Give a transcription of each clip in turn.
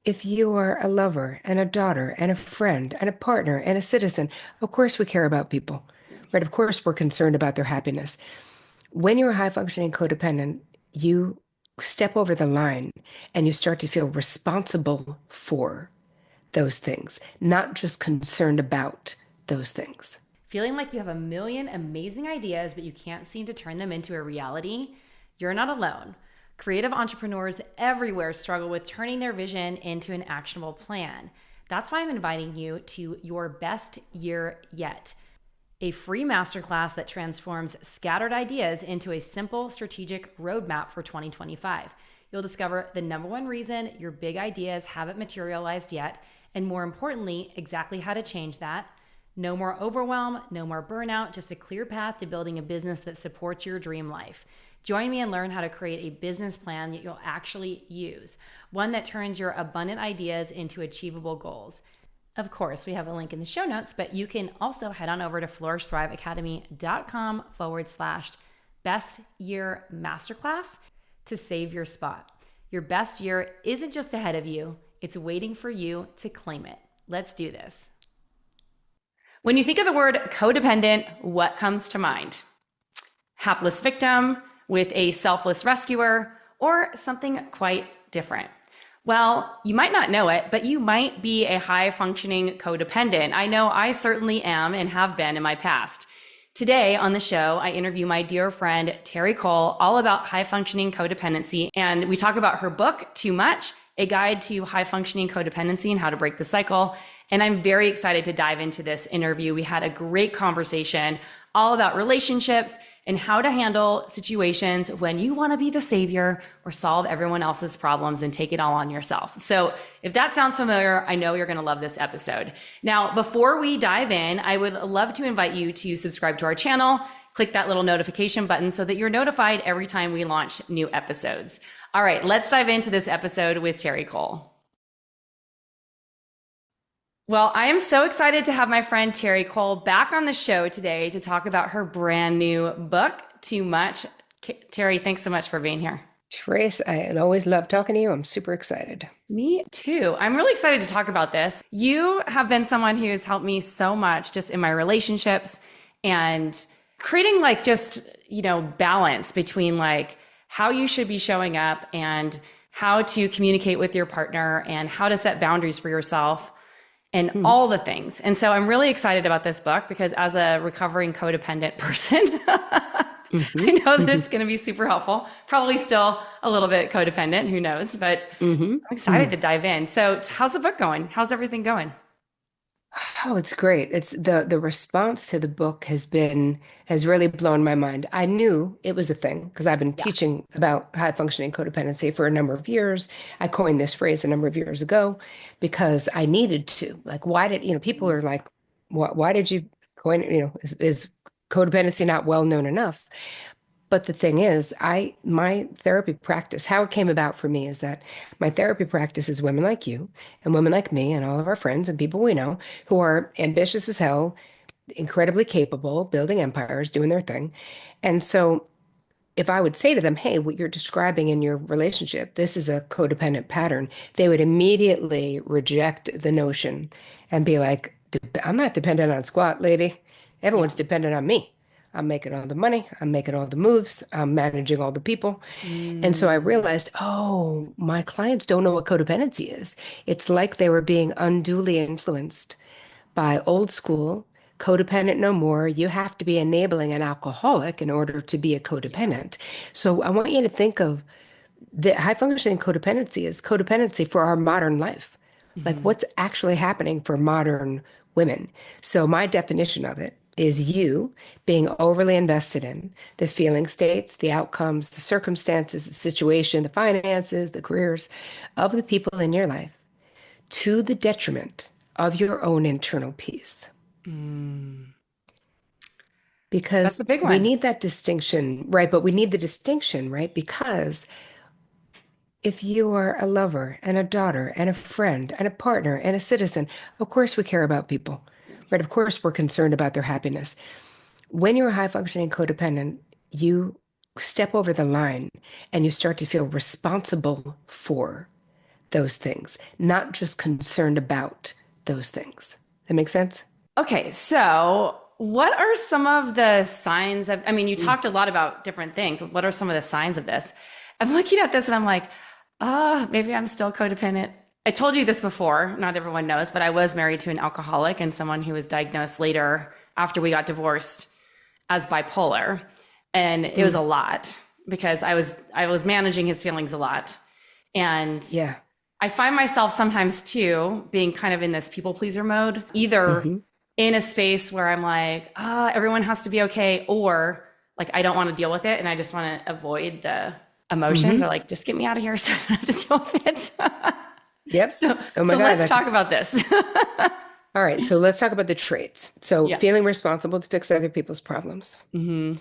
If you are a lover and a daughter and a friend and a partner and a citizen, of course we care about people, right? Of course we're concerned about their happiness. When you're a high functioning codependent, you step over the line and you start to feel responsible for those things, not just concerned about those things. Feeling like you have a million amazing ideas, but you can't seem to turn them into a reality? You're not alone. Creative entrepreneurs everywhere struggle with turning their vision into an actionable plan. That's why I'm inviting you to Your Best Year Yet, a free masterclass that transforms scattered ideas into a simple strategic roadmap for 2025. You'll discover the number one reason your big ideas haven't materialized yet, and more importantly, exactly how to change that. No more overwhelm, no more burnout, just a clear path to building a business that supports your dream life. Join me and learn how to create a business plan that you'll actually use, one that turns your abundant ideas into achievable goals. Of course, we have a link in the show notes, but you can also head on over to flourishthriveacademy.com/best year masterclass to save your spot. Your best year isn't just ahead of you, it's waiting for you to claim it. Let's do this. When you think of the word codependent, what comes to mind? Hapless victim with a selfless rescuer, or something quite different? Well, you might not know it, but you might be a high functioning codependent. I know I certainly am and have been in my past. Today on the show, I interview my dear friend, Terri Cole, all about high functioning codependency. And we talk about her book, Too Much, a guide to high functioning codependency and how to break the cycle. And I'm very excited to dive into this interview. We had a great conversation all about relationships and how to handle situations when you want to be the savior or solve everyone else's problems and take it all on yourself. So if that sounds familiar, I know you're going to love this episode. Now, before we dive in, I would love to invite you to subscribe to our channel, click that little notification button so that you're notified every time we launch new episodes. All right, let's dive into this episode with Terri Cole. Well, I am so excited to have my friend Terri Cole back on the show today to talk about her brand new book, Too Much. Terri, thanks so much for being here. Trace, I always love talking to you. I'm super excited. Me too. I'm really excited to talk about this. You have been someone who has helped me so much just in my relationships and creating balance between how you should be showing up and how to communicate with your partner and how to set boundaries for yourself and all the things. And so I'm really excited about this book because as a recovering codependent person, I know that it's going to be super helpful. Probably still a little bit codependent, who knows, but I'm excited to dive in. So how's the book going? How's everything going? Oh, it's great. It's the response to the book has really blown my mind. I knew it was a thing because I've been Yeah. teaching about high functioning codependency for a number of years. I coined this phrase a number of years ago because I needed to. Like, why did, people are like, why did you coin it? Is codependency not well known enough? But the thing is, my therapy practice, how it came about for me is that my therapy practice is women like you and women like me and all of our friends and people we know who are ambitious as hell, incredibly capable, building empires, doing their thing. And so if I would say to them, hey, what you're describing in your relationship, this is a codependent pattern, they would immediately reject the notion and be like, I'm not dependent on squat, lady. Yeah. Everyone's dependent on me. I'm making all the money. I'm making all the moves. I'm managing all the people. And so I Mm. realized, oh, my clients don't know what codependency is. It's like they were being unduly influenced by old school, codependent no more. You have to be enabling an alcoholic in order to be a Yeah. codependent. So I want you to think of the high functioning codependency as codependency for our modern life. Like Hmm. what's actually happening for modern women. So my definition of it is you being overly invested in the feeling states, the outcomes, the circumstances, the situation, the finances, the careers of the people in your life to the detriment of your own internal peace. Mm. That's Because a big we one. need that distinction, right? But we need the distinction, right? Because if you are a lover and a daughter and a friend and a partner and a citizen, of course we care about people, right? Of course we're concerned about their happiness. When you're a high functioning codependent, you step over the line and you start to feel responsible for those things, not just concerned about those things. That makes sense? Okay, so what are some of the signs of, I mean, you talked a lot about different things. What are some of the signs of this? I'm looking at this and I'm like, maybe I'm still codependent. I told you this before, not everyone knows, but I was married to an alcoholic and someone who was diagnosed later after we got divorced as bipolar. And it was a lot because I was managing his feelings a lot. And Yeah. I find myself sometimes too being kind of in this people pleaser mode, either Hmm. in a space where I'm like, everyone has to be okay, or like I don't want to deal with it and I just want to avoid the emotions, or Hmm. like just get me out of here so I don't have to deal with it. Yep. so Oh my so God. let's talk about this. All right. So let's talk about the traits. So Yeah. feeling responsible to fix other people's problems, Hmm.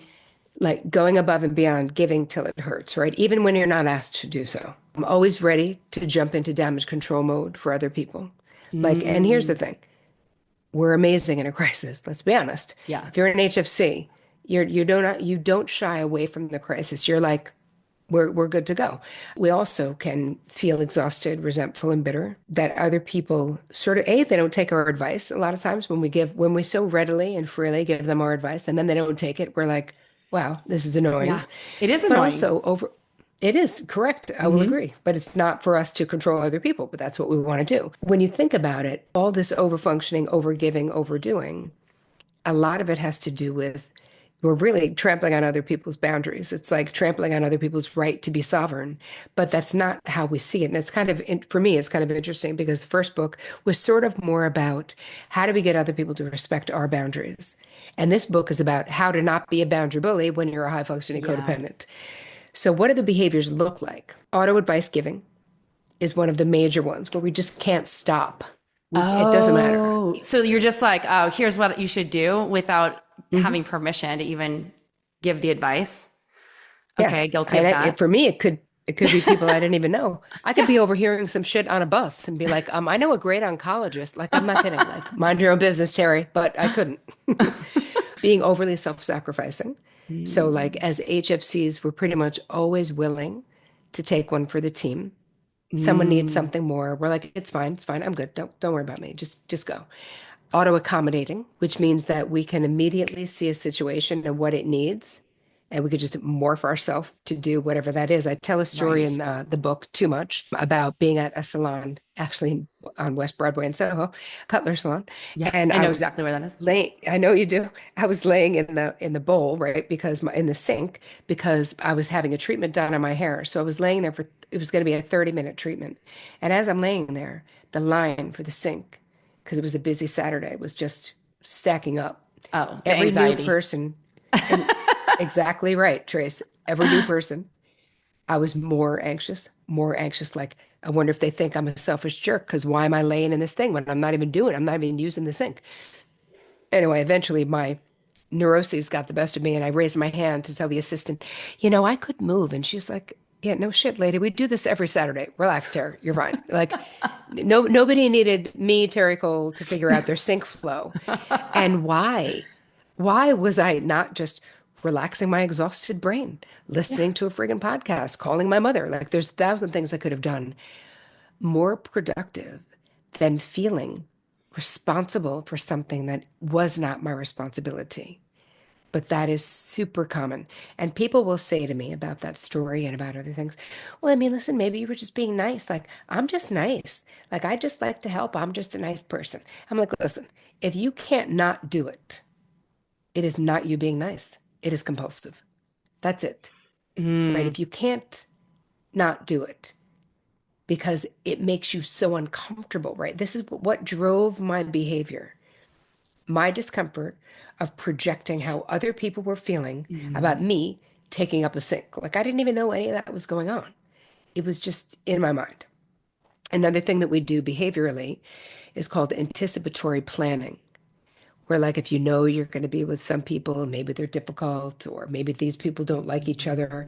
like going above and beyond, giving till it hurts, right? Even when you're not asked to do so. I'm always ready to jump into damage control mode for other people. Like, and here's the Mm, thing. We're amazing in a crisis. Let's be honest. yeah. If you're an HFC, you don't shy away from the crisis. You're like, we're good to go. We also can feel exhausted, resentful, and bitter that other people sort of they don't take our advice a lot of times when we so readily and freely give them our advice and then they don't take it. We're like, wow, this is annoying. Yeah. It is But annoying. also it is correct. I will Hmm. agree. But it's not for us to control other people, but that's what we want to do. When you think about it, all this overfunctioning, overgiving, overdoing, a lot of it has to do with we're really trampling on other people's boundaries. It's like trampling on other people's right to be sovereign, but that's not how we see it. And it's kind of, for me, it's kind of interesting because the first book was sort of more about how do we get other people to respect our boundaries. And this book is about how to not be a boundary bully when you're a high functioning Yeah. codependent. So, what do the behaviors look like? Auto advice giving is one of the major ones where we just can't stop. It doesn't matter. Oh, so you're just like, oh, here's what you should do without Hmm. having permission to even give the advice. Yeah. Okay, guilty And of that. for me, it could be people I didn't even know. I could be overhearing some shit on a bus and be like, I know a great oncologist. Like, I'm not kidding. Like, mind your own business, Terry. But I couldn't. Being overly self-sacrificing. So, like, Mm, as HFCs, we're pretty much always willing to take one for the team. Someone needs mm, something more. We're like, it's fine. I'm good. Don't worry about me. Just go. Auto accommodating, which means that we can immediately see a situation and what it needs, and we could just morph ourselves to do whatever that is. I tell a story right. in the book Too Much about being at a salon, actually on West Broadway in Soho, Cutler Salon, Yeah, and I know exactly where that is. I know you do. I was laying in the bowl, right? Because in the sink because I was having a treatment done on my hair. So I was laying there for it was going to be a 30-minute treatment. And as I'm laying there, the line for the sink, because it was a busy Saturday, was just stacking up. Oh, the Every new anxiety. person, and exactly right, Trace. Every new person, I was more anxious. Like, I wonder if they think I'm a selfish jerk because why am I laying in this thing when I'm not even using the sink. Anyway, eventually my neuroses got the best of me and I raised my hand to tell the assistant, I could move. And she's like, yeah, no shit, lady. We do this every Saturday. Relax, Terry. You're fine. Like, nobody needed me, Terri Cole, to figure out their sink flow. And why? Why was I not just relaxing my exhausted brain, Yeah. listening to a friggin' podcast, calling my mother? Like, there's 1,000 things I could have done more productive than feeling responsible for something that was not my responsibility. But that is super common. And people will say to me about that story and about other things, well, I mean, listen, maybe you were just being nice. Like, I'm just nice. Like, I just like to help. I'm just a nice person. I'm like, listen, if you can't not do it, it is not you being nice. It is compulsive. That's it, right? Mm, If you can't not do it, because it makes you so uncomfortable, right? This is what drove my behavior, my discomfort of projecting how other people were feeling about mm, me taking up a sink. Like I didn't even know any of that was going on. It was just in my mind. Another thing that we do behaviorally is called anticipatory planning, where like if you know you're going to be with some people, maybe they're difficult or maybe these people don't like each other,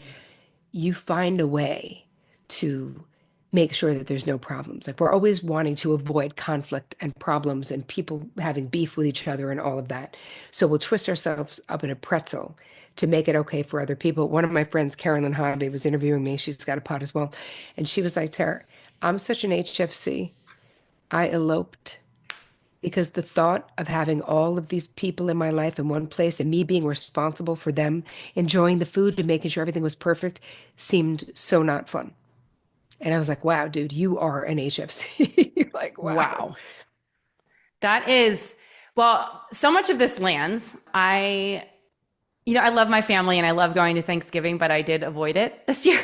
you find a way to make sure that there's no problems. Like we're always wanting to avoid conflict and problems and people having beef with each other and all of that. So we'll twist ourselves up in a pretzel to make it okay for other people. One of my friends, Carolyn Hobby, was interviewing me. She's got a pod as well. And she was like, Tara, I'm such an HFC. I eloped because the thought of having all of these people in my life in one place and me being responsible for them, enjoying the food and making sure everything was perfect seemed so not fun. And I was like, wow, dude, you are an HFC. Like, wow. Wow. That is, well, so much of this lands. I love my family and I love going to Thanksgiving, but I did avoid it this year.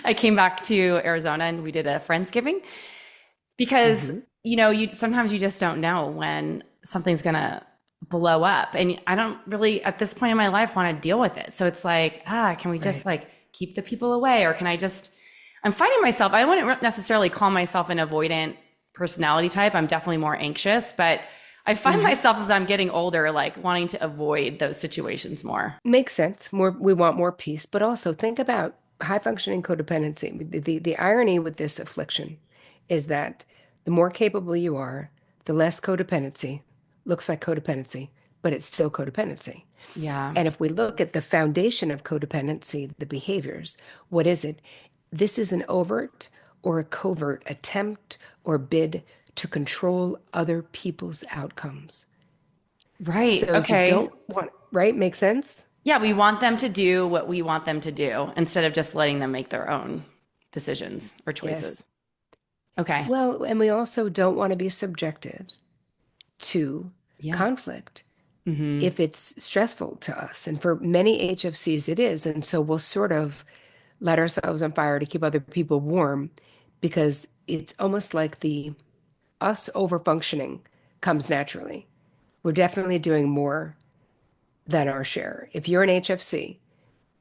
I came back to Arizona and we did a Friendsgiving because, Hmm. you sometimes you just don't know when something's going to blow up. And I don't really, at this point in my life, want to deal with it. So it's like, can we just Right. like keep the people away? Or can I just, I'm finding myself, I wouldn't necessarily call myself an avoidant personality type. I'm definitely more anxious, but I find Hmm. myself as I'm getting older, like wanting to avoid those situations more. Makes sense. We want more peace, but also think about high functioning codependency. The irony with this affliction is that the more capable you are, the less codependency looks like codependency, but it's still codependency. Yeah. And if we look at the foundation of codependency, the behaviors, what is it? This is an overt or a covert attempt or bid to control other people's outcomes. Right. So you Okay. don't want, right? Make sense? Yeah, we want them to do what we want them to do instead of just letting them make their own decisions or choices. Yes. Okay. Well, and we also don't want to be subjected to Yeah. conflict Hmm. if it's stressful to us. And for many HFCs, it is. And so we'll sort of light ourselves on fire to keep other people warm because it's almost like the us over functioning comes naturally. We're definitely doing more than our share. If you're an HFC,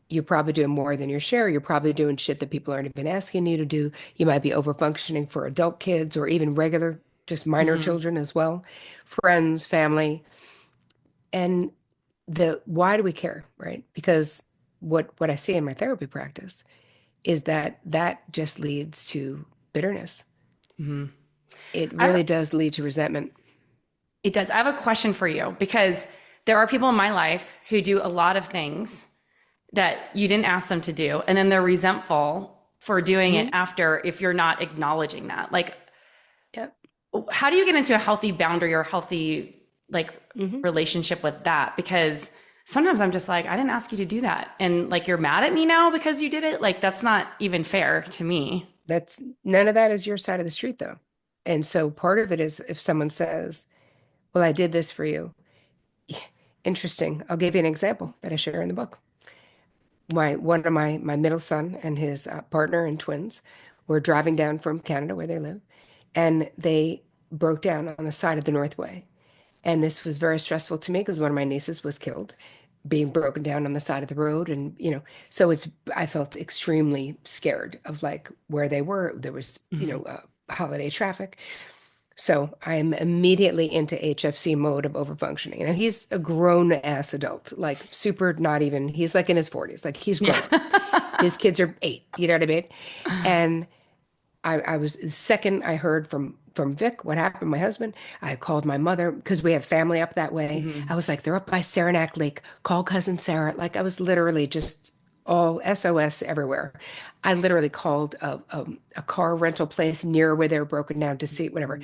you're probably doing more than your share. You're probably doing shit that people aren't even asking you to do. You might be over functioning for adult kids or even regular, just minor Hmm. children as well, friends, family. And the why do we care, right? Because what I see in my therapy practice is that that just leads to bitterness. Hmm. It I, really does lead to resentment. it does. I have a question for you because there are people in my life who do a lot of things that you didn't ask them to do, and then they're resentful for doing it Hmm. after if you're not acknowledging that. Like, Yep. how do you get into a healthy boundary or healthy like Hmm. relationship with that? Because sometimes I'm just like, I didn't ask you to do that. And like you're mad at me now because you did it. Like that's not even fair to me. That's none of that is your side of the street though. And so part of it is if someone says, well, I did this for you. Interesting. I'll give you an example that I share in the book. One of my middle son and his partner and twins were driving down from Canada where they live, and they broke down on the side of the Northway. And this was very stressful to me because one of my nieces was killed, being broken down on the side of the road, and so I felt extremely scared of like where they were. There was Hmm. holiday traffic. So I'm immediately into HFC mode of overfunctioning. And he's a grown ass adult, like super not even, he's like in his 40s, like he's Yeah. grown up. His kids are 8, you know what I mean? And I was the second I heard from Vic what happened, my husband, I called my mother because we have family up that way. Hmm. I was like, they're up by Saranac Lake. Call cousin Sarah. Like I was literally just all SOS everywhere. I literally called a car rental place near where they were broken down to see whatever.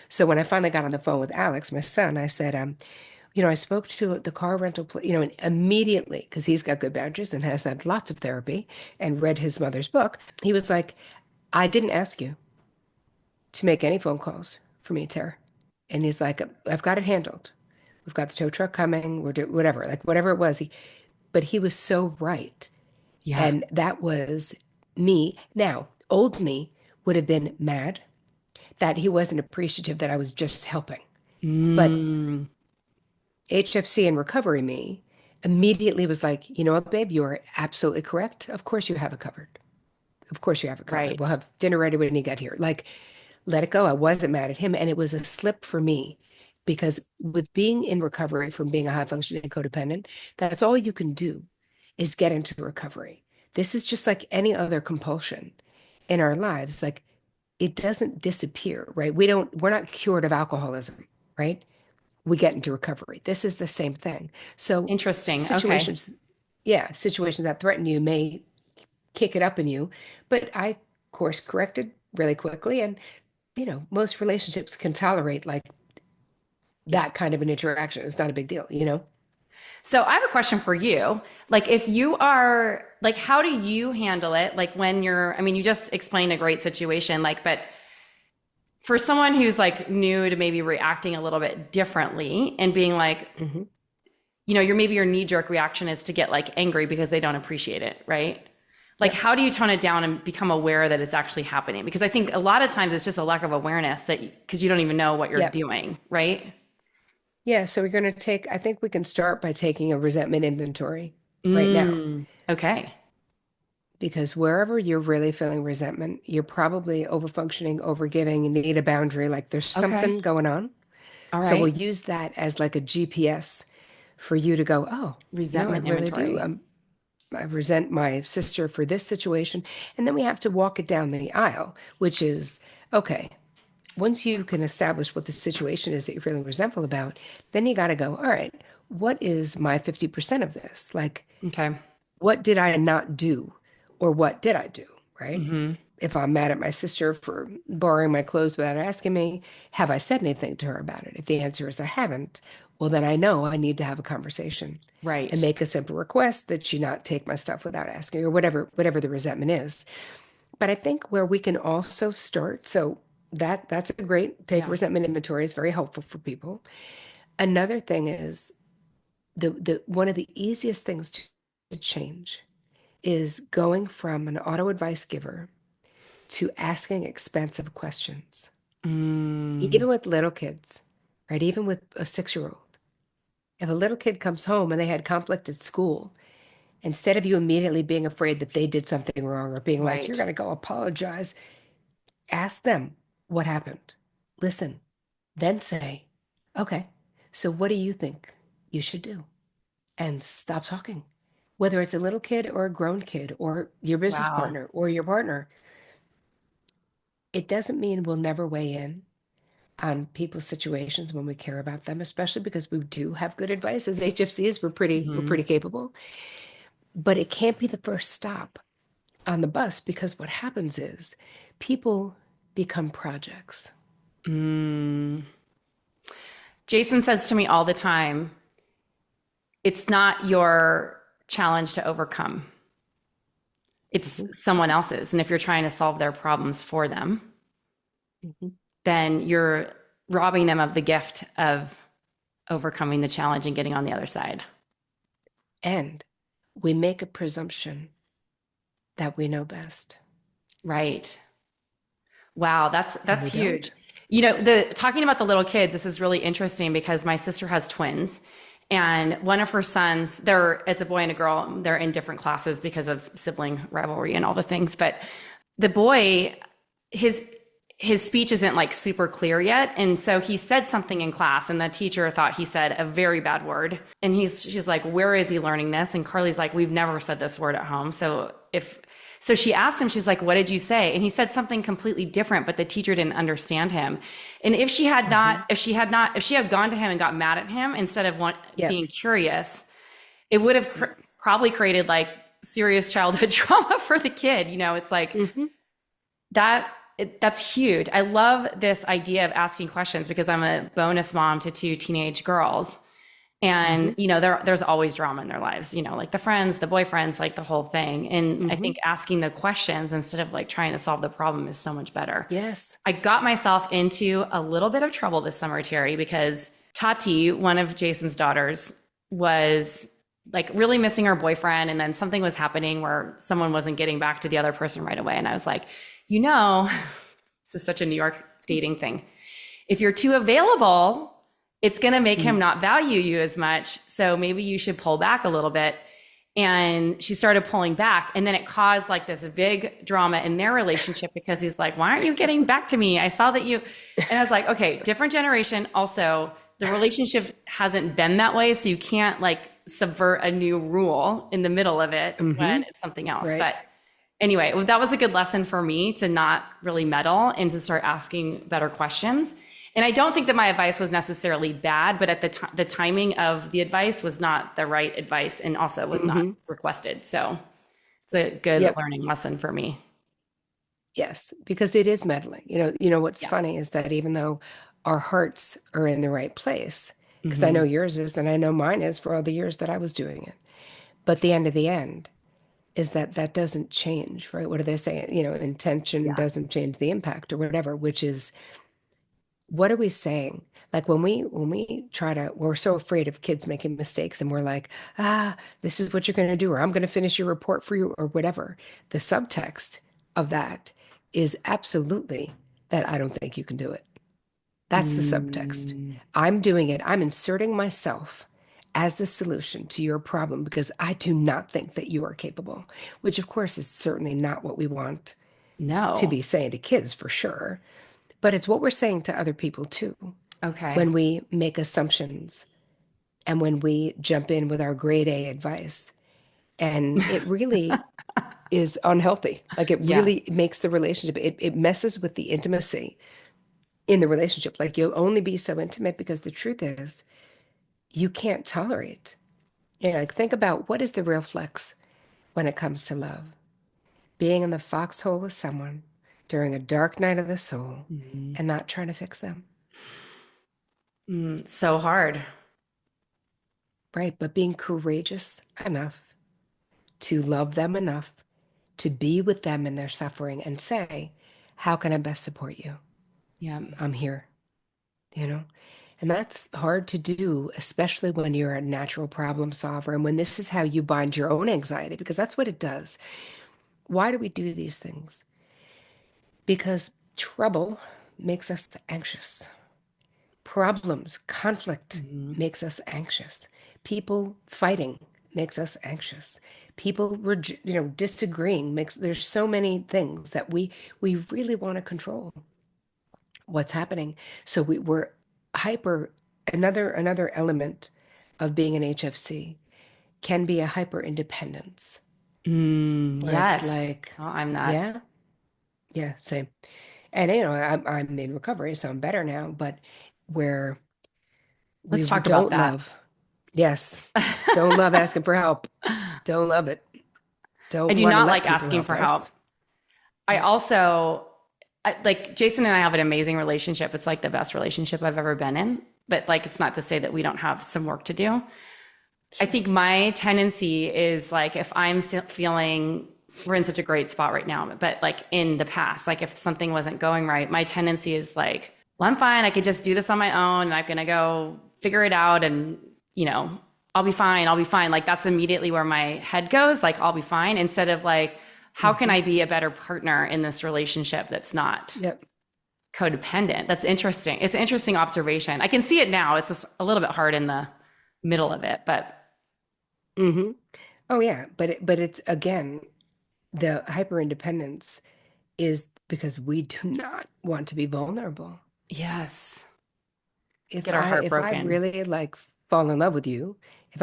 So when I finally got on the phone with Alex, my son, I said, I spoke to the car rental place, and immediately, because he's got good boundaries and has had lots of therapy and read his mother's book, he was like, I didn't ask you to make any phone calls for me, Tara. And he's like, I've got it handled. We've got the tow truck coming. We're doing whatever, like whatever it was. But he was so right. Yeah. And that was me. Now, old me would have been mad that he wasn't appreciative that I was just helping. But Mm, HFC and recovery me immediately was like, you know what, babe, you are absolutely correct. Of course you have it covered. Of course you have it covered. We'll right. have dinner ready when you get here. Like, let it go. I wasn't mad at him. And it was a slip for me because with being in recovery from being a high functioning codependent, that's all you can do is get into recovery. This is just like any other compulsion in our lives. Like it doesn't disappear, right? We're not cured of alcoholism, right? We get into recovery. This is the same thing. So Interesting. Okay. situations, situations that threaten you may kick it up in you, but I course corrected really quickly. And, most relationships can tolerate like that kind of an interaction. It's not a big deal. So I have a question for you. Like, if you are, like, how do you handle it? Like, when you're, I mean, you just explained a great situation, like, but for someone who's like new to maybe reacting a little bit differently and being like, Hmm. your knee jerk reaction is to get like angry because they don't appreciate it, right? Like, Yep. how do you tone it down and become aware that it's actually happening? Because I think a lot of times it's just a lack of awareness that, because you don't even know what you're Yep. doing, right? Yeah. So we're going to I think we can start by taking a resentment inventory right now. Okay. Because wherever you're really feeling resentment, you're probably overfunctioning, overgiving, and need a boundary. Like there's Okay. something going on. All So we'll right. use that as like a GPS for you to go, oh, I Resentment really do. inventory. I resent my sister for this situation. And then we have to walk it down the aisle, which is, okay, once you can establish what the situation is that you're feeling resentful about, then you got to go, all right, what is my 50% of this? Like, Okay. what did I not do? Or what did I do? Right? Mm-hmm. If I'm mad at my sister for borrowing my clothes without asking me, have I said anything to her about it? If the answer is I haven't, well, then I know I need to have a conversation and Right. make a simple request that she not take my stuff without asking or whatever the resentment is. But I think where we can also start, so that's a great take Yeah. resentment inventory is very helpful for people. Another thing is the one of the easiest things to change is going from an auto advice giver to asking expansive questions. Mm, Even with little kids, right? Even with a 6-year-old. If a little kid comes home and they had conflict at school, instead of you immediately being afraid that they did something wrong or being like, you're right. going to go apologize, ask them what happened. Listen, then say, okay, so what do you think you should do? And stop talking. Whether it's a little kid or a grown kid or your business Wow. partner or your partner, it doesn't mean we'll never weigh in on people's situations when we care about them, especially because we do have good advice. As HFCs, we're Hmm. pretty capable, but it can't be the first stop on the bus because what happens is people become projects. Mm. Jason says to me all the time, it's not your challenge to overcome. It's Mhm, someone else's. And if you're trying to solve their problems for them, mhm. then you're robbing them of the gift of overcoming the challenge and getting on the other side. And we make a presumption that we know best, Right. Wow, that's and that's we huge. don't. The talking about the little kids, this is really interesting because my sister has twins, and one of her sons, it's a boy and a girl. They're in different classes because of sibling rivalry and all the things. But the boy, his his speech isn't like super clear yet, and so he said something in class, and the teacher thought he said a very bad word, and she's like, "Where is he learning this?" And Carly's like, "We've never said this word at home." So she asked him, she's like, "What did you say?" And he said something completely different, but the teacher didn't understand him. And Mhm. if she had gone to him and got mad at him instead of Yep. being curious, it would have probably created like serious childhood trauma for the kid. It's like Hmm. that's huge. I love this idea of asking questions because I'm a bonus mom to two teenage girls. And Hmm. there's always drama in their lives, like the friends, the boyfriends, like the whole thing. And I Hmm. think asking the questions instead of like trying to solve the problem is so much better. Yes. I got myself into a little bit of trouble this summer, Terry, because Tati, one of Jason's daughters, was like really missing her boyfriend. And then something was happening where someone wasn't getting back to the other person right away. And I was like, you know, this is such a New York dating thing. If you're too available, it's going to make him Mm. not value you as much. So maybe you should pull back a little bit. And she started pulling back. And then it caused like this big drama in their relationship because he's like, "Why aren't you getting back to me? I saw that you." And I was like, okay, different generation. Also, the relationship hasn't been that way. So you can't like subvert a new rule in the middle of it when Hmm. it's something else. Right. But anyway, that was a good lesson for me to not really meddle and to start asking better questions. And I don't think that my advice was necessarily bad, but at the timing of the advice was not the right advice and also was not Hmm. requested. So it's a good Yep. learning lesson for me. Yes, because it is meddling. You know what's Yeah. funny is that even though our hearts are in the right place, because I know Hmm. yours is, and I know mine is for all the years that I was doing it. But the end of the end is that that doesn't change, right? What do they say? Intention Yeah. doesn't change the impact or whatever, which is what are we saying? Like when we try to, we're so afraid of kids making mistakes and we're like, this is what you're going to do, or I'm going to finish your report for you, or whatever. The subtext of that is absolutely that I don't think you can do it. That's the subtext. Mm, I'm doing it. I'm inserting myself as the solution to your problem because I do not think that you are capable, which of course is certainly not what we want to no. be saying to kids for sure. But it's what we're saying to other people too Okay. when we make assumptions and when we jump in with our grade A advice. And it really is unhealthy. Like it Yeah. really makes the relationship, it messes with the intimacy in the relationship. Like you'll only be so intimate because the truth is you can't tolerate. Like think about what is the real flex when it comes to love. Being in the foxhole with someone during a dark night of the soul Mhm. and not trying to fix them. So hard. Right. But being courageous enough to love them enough to be with them in their suffering and say, how can I best support you? Yeah. I'm here, you know? And that's hard to do, especially when you're a natural problem solver and when this is how you bind your own anxiety, because that's what it does. Why do we do these things? Because trouble makes us anxious. Problems, conflict Mhm. makes us anxious. People fighting makes us anxious. People, disagreeing makes, there's so many things that we really want to control what's happening. So we're hyper, another element of being an HFC can be a hyper independence, where it's Yes. like, Oh, I'm not. yeah, yeah, same. And I'm in recovery, so I'm better now, but where we Let's talk about don't that. love. Yes. Don't love asking for help. Don't love it. I Don't do want to not let like people asking help for help. us. I Yeah. also, like Jason and I have an amazing relationship. It's like the best relationship I've ever been in. But like, it's not to say that we don't have some work to do. I Sure. think my tendency is like if I'm feeling we're in such a great spot right now, but like in the past, like if something wasn't going right, my tendency is like, well, I'm fine. I could just do this on my own and I'm going to go figure it out and, you know, I'll be fine. I'll be fine. Like that's immediately where my head goes, like I'll be fine instead of like, how can Hmm. I be a better partner in this relationship that's not Yep. codependent? That's interesting. It's an interesting observation. I can see it now. It's just a little bit hard in the middle of it, but Hmm. Oh yeah, but it's again, the hyper independence is because we do not want to be vulnerable. yes. If Get our I heart if I broken. really like fall in love with you, if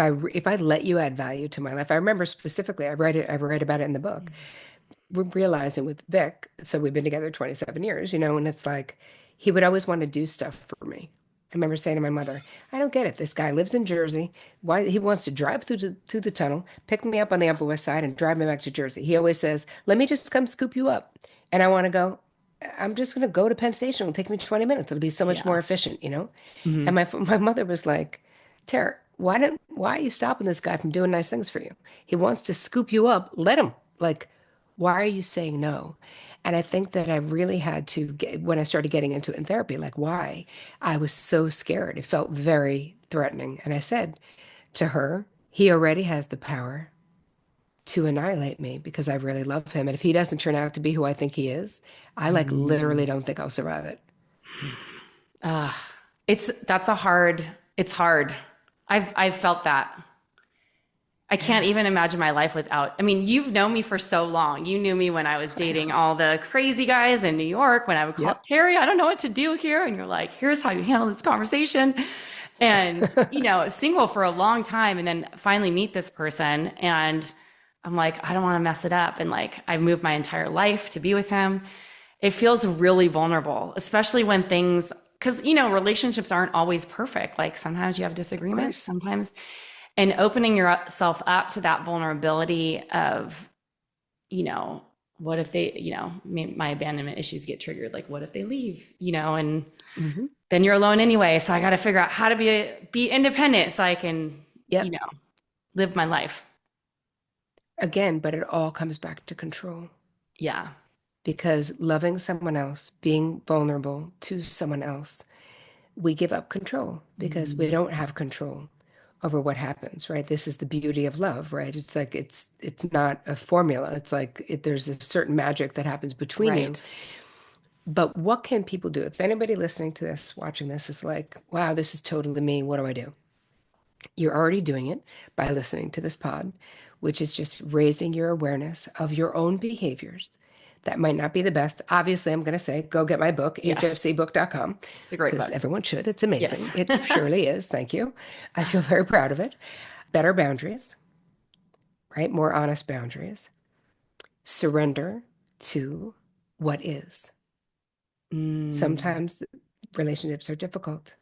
I let you add value to my life, I remember specifically, I write about it in the book. We're realizing with Vic, so we've been together 27 years, and it's like he would always want to do stuff for me. I remember saying to my mother, I don't get it. This guy lives in Jersey. Why he wants to drive through the tunnel, pick me up on the Upper West Side, and drive me back to Jersey. He always says, let me just come scoop you up. And I want to go, I'm just going to go to Penn Station. It'll take me 20 minutes. It'll be so much Yeah. more efficient. Hmm. And my mother was like, Tara, why are you stopping this guy from doing nice things for you? He wants to scoop you up. Let him. Like, why are you saying no? And I think that I really had to get, when I started getting into it in therapy, like why? I was so scared. It felt very threatening. And I said to her, he already has the power to annihilate me because I really love him. And if he doesn't turn out to be who I think he is, I like literally Mm. don't think I'll survive it. Uh, it's hard. I've felt that. I can't Yeah, even imagine my life without. I mean, you've known me for so long. You knew me when I was I dating have. all the crazy guys in New York when I would call Yep. Terry, I don't know what to do here. And you're like, here's how you handle this conversation. And, you know, single for a long time and then finally meet this person. And I'm like, I don't want to mess it up. And like, I've moved my entire life to be with him. It feels really vulnerable, especially when things, because, you know, relationships aren't always perfect. Like sometimes you have Of disagreements, course. sometimes, and opening yourself up to that vulnerability of, you know, what if they, my abandonment issues get triggered? Like, what if they leave, and Hmm. then you're alone anyway. So I got to figure out how to be independent so I can, Yep. live my life. Again, but it all comes back to control Yeah. because loving someone else, being vulnerable to someone else, we give up control because we Mm, don't have control over what happens, right? This is the beauty of love, right? It's like it's not a formula. It's like there's a certain magic that happens between you. right. But what can people do? If anybody listening to this, watching this is like, wow, this is totally me. What do I do? You're already doing it by listening to this pod, which is just raising your awareness of your own behaviors. That might not be the best. Obviously, I'm going to say go get my book, Yes. hfcbook.com, It's a great because book. everyone should. It's Yes. amazing. It surely is. Thank you. I feel very proud of it. Better boundaries, right? More honest boundaries. Surrender to what is. Mm, Sometimes relationships are difficult.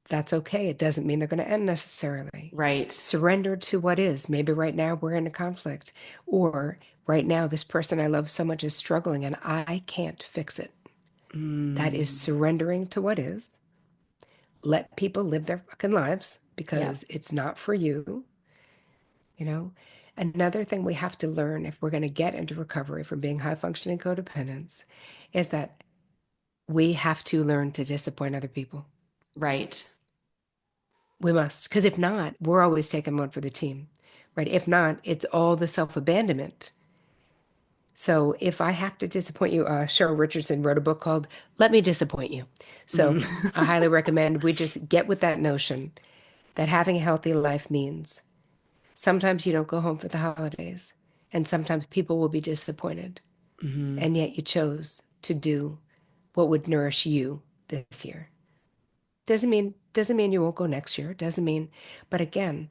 That's okay. It doesn't mean they're going to end necessarily. right. Surrender to what is. Maybe right now we're in a conflict, or right now this person I love so much is struggling and I can't fix it. That is Mm, surrendering to what is. Let people live their fucking lives yep. because it's not for you. You know, another thing we have to learn if we're going to get into recovery from being high functioning codependents is that we have to learn to disappoint other people. Right. We must, because if not, we're always taking one for the team, right? If not, it's all the self-abandonment. So if I have to disappoint you, Cheryl Richardson wrote a book called Let Me Disappoint You. So Mm, I highly recommend we just get with that notion that having a healthy life means sometimes you don't go home for the holidays, and sometimes people will be disappointed, mhm. and yet you chose to do what would nourish you this year. Doesn't mean you won't go next year. Doesn't mean, but again,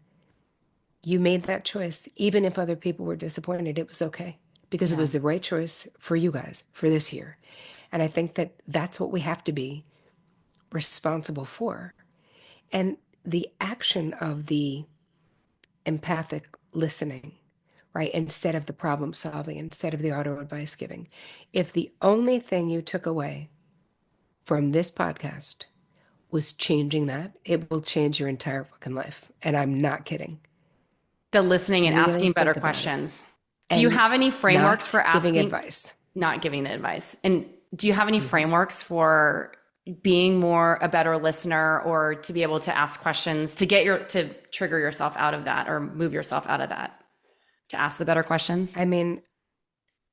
you made that choice. Even if other people were disappointed, it was okay because it Yeah. was the right choice for you guys for this year. And I think that that's what we have to be responsible for. And the action of the empathic listening, right? Instead of the problem solving, instead of the auto advice giving. If the only thing you took away from this podcast was changing that, it will change your entire fucking life. And I'm not kidding. The listening and Really asking better think about it. questions. Do you And have any frameworks not for giving asking, advice. not giving the advice? And do you have any Mhm. frameworks for being more a better listener or to be able to ask questions to trigger yourself out of that or move yourself out of that to ask the better questions? I mean,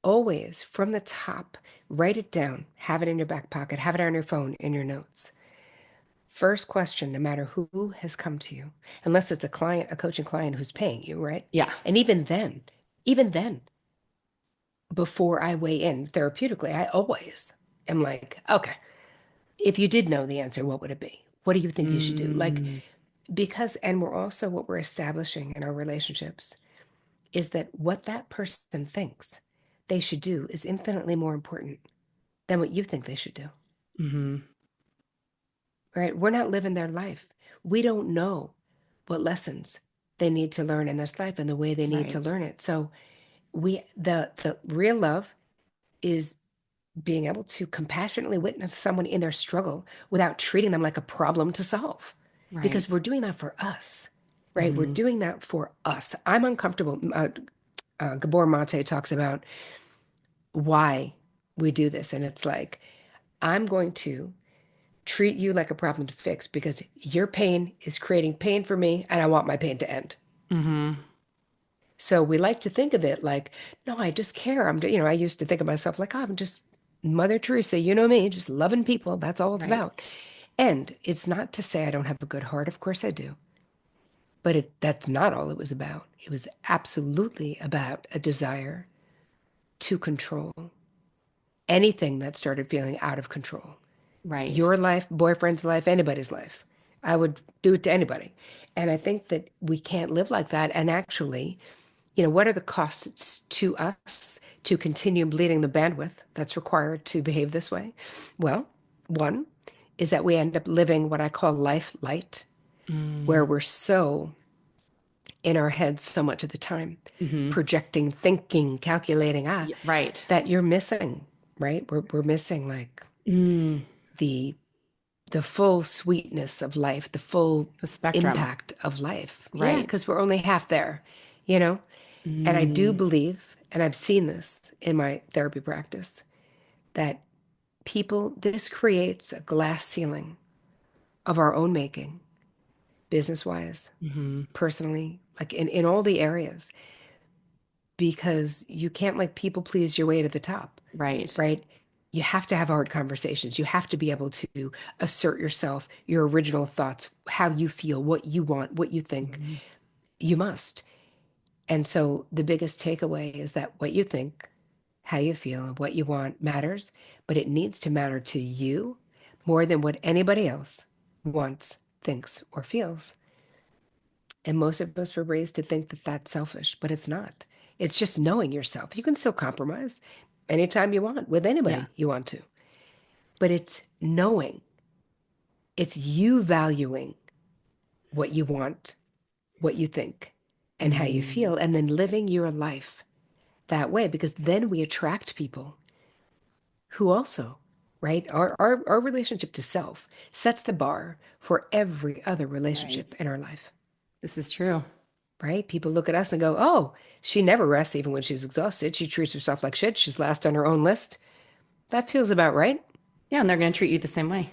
always from the top, write it down, have it in your back pocket, have it on your phone, in your notes. First question, no matter who has come to you, unless it's a client, a coaching client who's paying you, right? Yeah. And even then, before I weigh in therapeutically, I always am like, okay, if you did know the answer, what would it be? What do you think you should do? Like, Mm, because, and we're also what we're establishing in our relationships is that what that person thinks they should do is infinitely more important than what you think they should do, hmm. right? We're not living their life. We don't know what lessons they need to learn in this life and the way they need to Right. learn it. So the real love is being able to compassionately witness someone in their struggle without treating them like a problem to solve. Because Right. we're doing that for us, right? We're Hmm. doing that for us. I'm uncomfortable. Gabor Mate talks about why we do this. And it's like, I'm going to treat you like a problem to fix because your pain is creating pain for me and I want my pain to end. Hmm. So we like to think of it like, no, I just care. I used to think of myself like, oh, I'm just Mother Teresa, you know me, just loving people. That's all it's Right. about. And it's not to say I don't have a good heart. Of course I do. But that's not all it was about. It was absolutely about a desire to control anything that started feeling out of control. Right. Your life, boyfriend's life, anybody's life. I would do it to anybody. And I think that we can't live like that. And actually, what are the costs to us to continue bleeding the bandwidth that's required to behave this way? Well, one is that we end up living what I call life light, where Mm, we're so in our heads so much of the time, Hmm. projecting, thinking, calculating, Right. that you're missing, right? We're missing like Mm, the the full sweetness of life, the full the spectrum. impact of life. Yeah, Right. because we're only half there, you know? And I do Mm, believe, and I've seen this in my therapy practice, that this creates a glass ceiling of our own making, business wise, hmm. personally, like in all the areas, because you can't like people please your way to the top, Right. right? You have to have hard conversations. You have to be able to assert yourself, your original thoughts, how you feel, what you want, what you think. Hmm. You must. And so the biggest takeaway is that what you think, how you feel, and what you want matters, but it needs to matter to you more than what anybody else wants, thinks, or feels. And most of us were raised to think that that's selfish, but it's not. It's just knowing yourself. You can still compromise anytime you want with Yeah. anybody you want to, but it's knowing, it's you valuing what you want, what you think, and how you Mm, feel, and then living your life that way, because then we attract people who also, right, our relationship to self sets the bar for every other relationship right. in our life. This is true. Right? People look at us and go, oh, she never rests even when she's exhausted. She treats herself like shit. She's last on her own list. That feels about right. Yeah, and they're going to treat you the same way.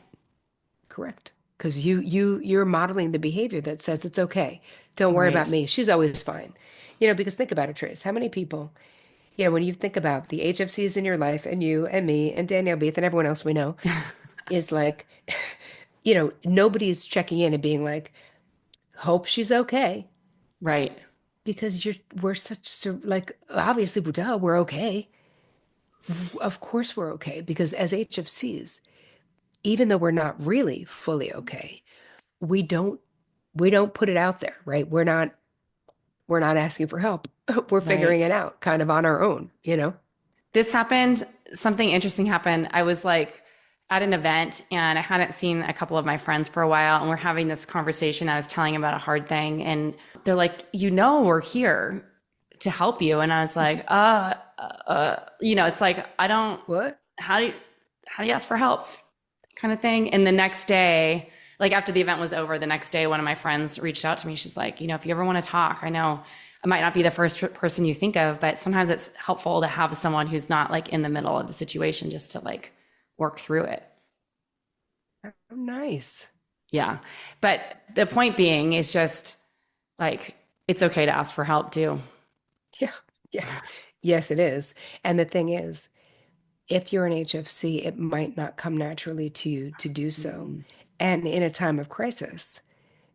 Correct. Because you're modeling the behavior that says it's okay. Don't worry about Right. me. She's always fine. Because think about it, Trace. How many people, when you think about the HFCs in your life and you and me and Danielle Beath and everyone else we know, is like, nobody's checking in and being like, hope she's okay. Right. Because we're like, obviously, duh, we're okay. Of course we're okay, because as HFCs, even though we're not really fully okay, we don't we don't put it out there, right? We're not asking for help. We're figuring Right. it out kind of on our own. This happened, something interesting happened. I was like at an event and I hadn't seen a couple of my friends for a while and we're having this conversation. I was telling them about a hard thing and they're like, we're here to help you. And I was like, it's like, I don't, What? how do you, how do you ask for help kind of thing. And the next day, like after the event was over, the next day, one of my friends reached out to me. She's like, if you ever want to talk, I know I might not be the first person you think of, but sometimes it's helpful to have someone who's not like in the middle of the situation just to like work through it. Oh, nice. Yeah. But the point being is just like, it's okay to ask for help too. Yeah. Yeah. Yes, it is. And the thing is, if you're an HFC, it might not come naturally to you to do so. Mm, And in a time of crisis,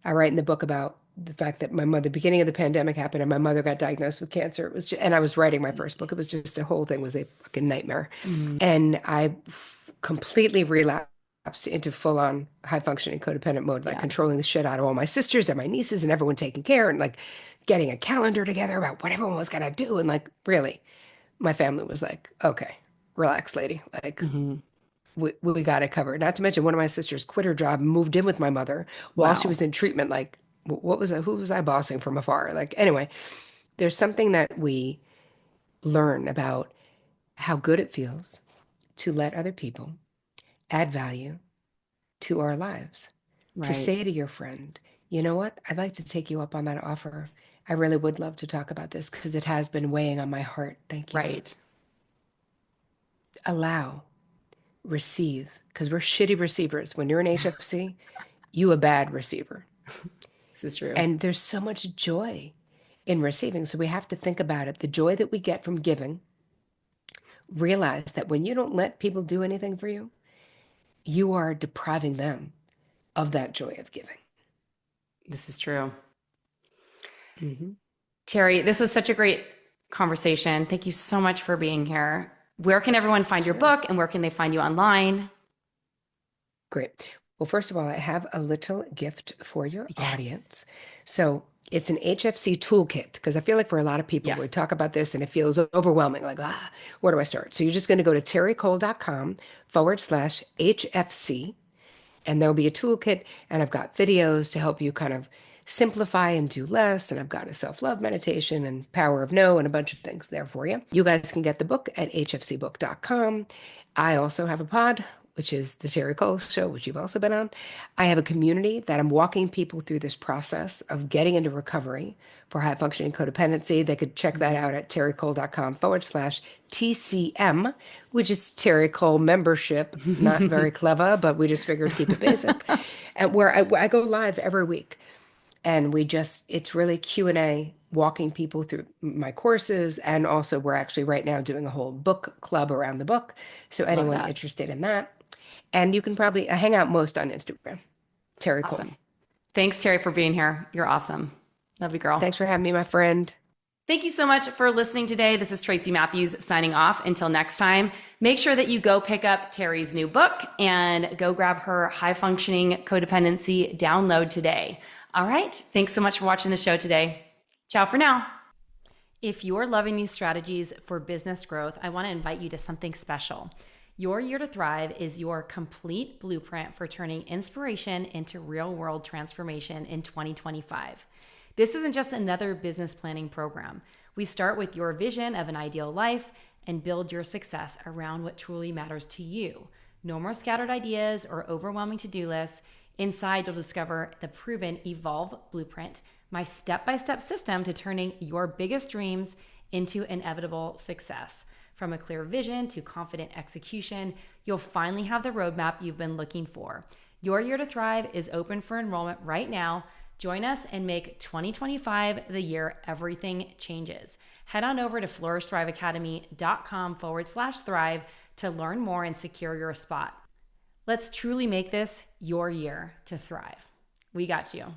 I write in the book about the fact that the beginning of the pandemic happened and my mother got diagnosed with cancer. It was just, and I was writing my first book. It was just the whole thing was a fucking nightmare. mm, And I completely relapsed into full on high functioning codependent mode, like yeah. controlling the shit out of all my sisters and my nieces and everyone taking care and like getting a calendar together about what everyone was going to do. And like, really, my family was like, okay, relax, lady. Like, Hmm. we got it covered. Not to mention one of my sisters quit her job and moved in with my mother while she Wow. was in treatment. Like, what was I, who was I bossing from afar? Like, anyway, there's something that we learn about how good it feels to let other people add value to our lives. To Right. say to your friend, you know what? I'd like to take you up on that offer. I really would love to talk about this because it has been weighing on my heart. Thank you. Right. Allow, receive, because we're shitty receivers. When you're an HFC, you a bad receiver. This is true. And there's so much joy in receiving. So we have to think about it. The joy that we get from giving, realize that when you don't let people do anything for you, you are depriving them of that joy of giving. This is true. Hmm. Terri, this was such a great conversation. Thank you so much for being here. Where can everyone find your Sure. book and where can they find you online? Great. Well, first of all, I have a little gift for your Yes. audience. So it's an HFC toolkit because I feel like for a lot of people, we Yes. talk about this and it feels overwhelming. Like, where do I start? So you're just going to go to terricole.com/HFC, and there'll be a toolkit. And I've got videos to help you kind of simplify and do less. And I've got a self-love meditation and power of no and a bunch of things there for you. You guys can get the book at hfcbook.com. I also have a pod, which is the Terri Cole Show, which you've also been on. I have a community that I'm walking people through this process of getting into recovery for high functioning codependency. They could check that out at terricole.com/TCM, which is Terri Cole membership. Not very clever, but we just figured keep it basic. And where I go live every week. And it's really Q&A, walking people through my courses. And also we're actually right now doing a whole book club around the book. So Love anyone that. interested in that. And you can probably hang out most on Instagram, Terri Cole. Awesome. Thanks, Terri, for being here. You're awesome. Love you, girl. Thanks for having me, my friend. Thank you so much for listening today. This is Tracy Matthews signing off. Until next time, make sure that you go pick up Terri's new book and go grab her High Functioning Codependency download today. All right. Thanks so much for watching the show today. Ciao for now. If you're loving these strategies for business growth, I want to invite you to something special. Your Year to Thrive is your complete blueprint for turning inspiration into real-world transformation in 2025. This isn't just another business planning program. We start with your vision of an ideal life and build your success around what truly matters to you. No more scattered ideas or overwhelming to-do lists. Inside, you'll discover the proven Evolve Blueprint, my step-by-step system to turning your biggest dreams into inevitable success. From a clear vision to confident execution, you'll finally have the roadmap you've been looking for. Your Year to Thrive is open for enrollment right now. Join us and make 2025 the year everything changes. Head on over to flourishthriveacademy.com/thrive to learn more and secure your spot. Let's truly make this your year to thrive. We got you.